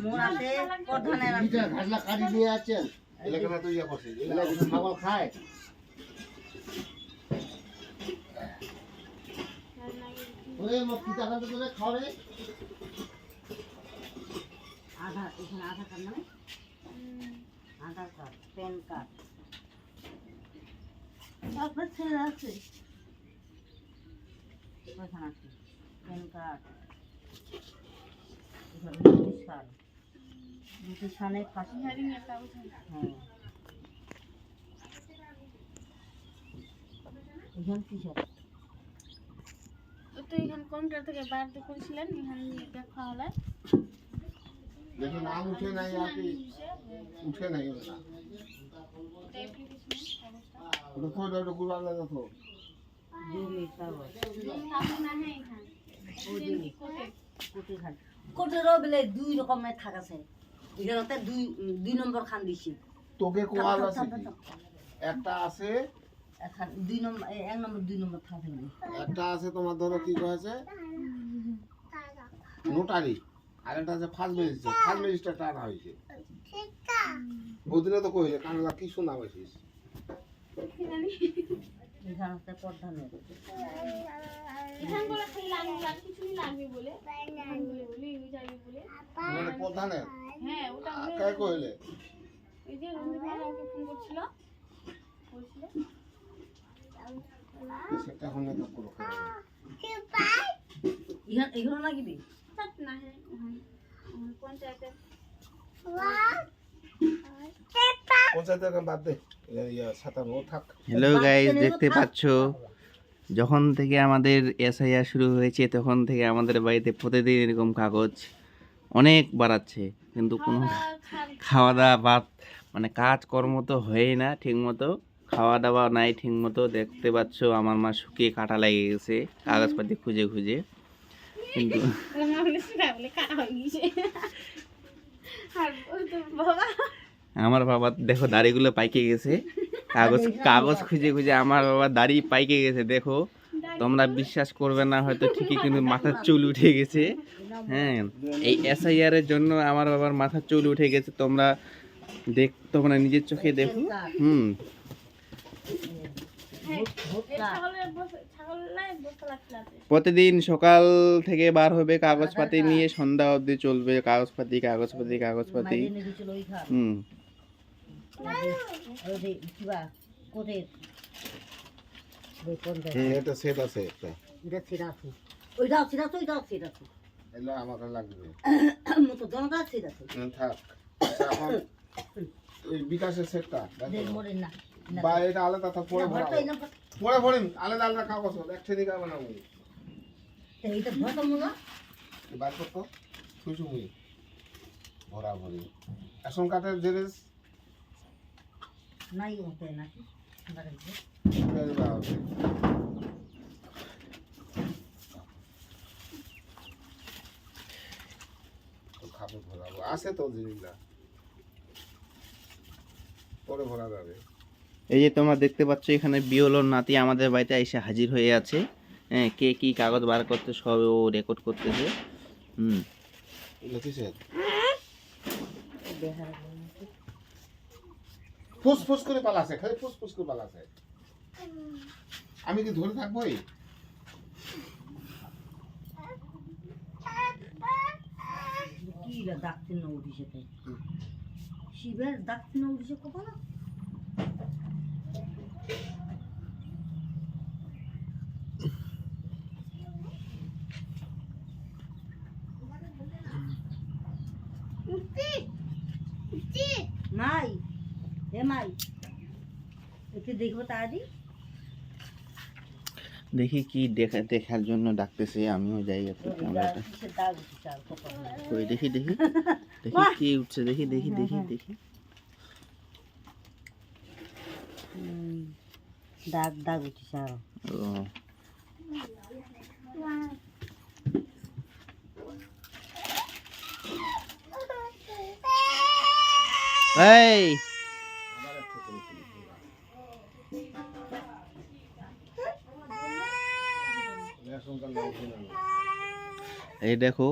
মোর আছে প্রধানের আছে এটা ঘাসলা কাটি দিয়ে আছেন এলাকা না তো ইয়া করছে এলাকা কিছু খাবার খায় ওরে মক্কি টাকা তো করে খাও রে আধার এখানে আধার কার্ড মানে আধার কার্ড প্যান কার্ড তারপর ছেলে আছে কোথায় আছে প্যান কার্ড এখানে দুটি সালে কাশি হারিং একটা হ্যাঁ এখানে কি সব তো এখানে কাউন্টার থেকে বার করেছিলেন এখানে দেখা হলো দেখো নাম উঠে নাই আপনি উঠে নাই ওটা ওটা তো ওটা গুলা লাগা তো জমি কাগজ আপনি না হ্যাঁ এখানে ওই কোটি খান কোটিরও বলে দুই রকমের থাক আছে এখানে দুই নম্বর খান দিছি তোকে কোয়াল আছে কি? একটা আছে এখন দুই নম্বর এক নম্বর দুই নম্বর থাকে একটা আছে তোমার ধরো কি কয়েছে নোটারি আর একটা আছে ফার্স্ট রেজিস্টার টাকা হয়েছে ওদিনে তো কইলে কানলা কি শোনা পাইছিস এখানে আছে প্রধানের এখানে বলে খালি লাগবে আর কিছুই লাগবে বলে বলে ওই যাবে বলে মানে প্রধানের হ্যাঁ ওটা কে কইলে এই যে রঞ্জিত আমাকে ফোন করছিল বলছিল সেটা এখন না করো এখানে লাগিবি চাপ না হ্যাঁ পঞ্চায়েতে পঞ্চায়েতের কাম বাদ দে ইয়া সাতানো থাক হ্যালো গাইস, দেখতে পাচ্ছো যখন থেকে আমাদের এসআইআর শুরু হয়েছে তখন থেকে আমাদের বাড়িতে প্রতিদিন এরকম কাগজ অনেক বাড়াচ্ছে, কিন্তু কোনো খাওয়া দাওয়া বাদ মানে কাজকর্ম তো হয়ই না ঠিক মতো, খাওয়া দাওয়া নাই ঠিক মতো। দেখতে পাচ্ছো আমার মা শুকিয়ে কাটা লেগে গেছে কাগজপাতি খুঁজে খুঁজে, কিন্তু আমার বাবা দেখো দাড়িগুলো পাইকে গেছে কাগজ খুঁজে খুঁজে আমার বাবা দাড়ি পাইকে গেছে। দেখো তোমরা বিশ্বাস করবে না হয়তো ঠিকই, কিন্তু মাথার চুল উঠে গেছে। হ্যাঁ, এই এসআইআর এর জন্য আমার বাবার মাথার চুল উঠে গেছে। তোমরা নিজের চোখে দেখো। প্রতিদিন সকাল থেকে বার হবে কাগজপাতি নিয়ে, সন্ধ্যা অবধি চলবে কাগজপাতি। এটা সেট আছে একটা এটা ছেড়া আছে ওইটাও ছেড়া আছে ওইটাও ছেড়া আছে এলো আমাকে লাগবে মতো দনটা ছেড়া আছে থাক আচ্ছা, এখন ওই বিকাশের সেটটা দেড় মোড়ে না বা এটা আলাদা তা পরে ভরে আলাদা কাগজ একসাথে দিকে বানাবো এইটা ভরতো মোলা বার করতো সুসুমি ভরা ভরি রেশন কার্ডের জেরেস নাই হতে নাকি বাড়িতে খাবো ভরাবো আছে তো জিনিসটা পরে ভরা যাবে। এই যে তোমরা দেখতে পাচ্ছ এখানে বিওলোর নাতি আমাদের বাড়িতে এসে হাজির হয়ে আছে। হ্যাঁ, কে কি কাগজ বার করতে সব ও রেকর্ড করতেছে। ফুসফুস করে পালাছে, খালি ফুসফুস করে পালাছে। আমি কি ধরে থাকবো? কি ডাক্তার না উঠিছে তাই শিবের ডাক্তার না উঠিছে কপালা মাই হে মাই একটু দেখবো তাড়াতাড়ি দেখি কি দেখার জন্য ডাকতেছে, আমিও যাই একটু ক্যামেরাটা কই দেখি কি উঠছে দেখি দাগ উঠছে আর এই এই দেখো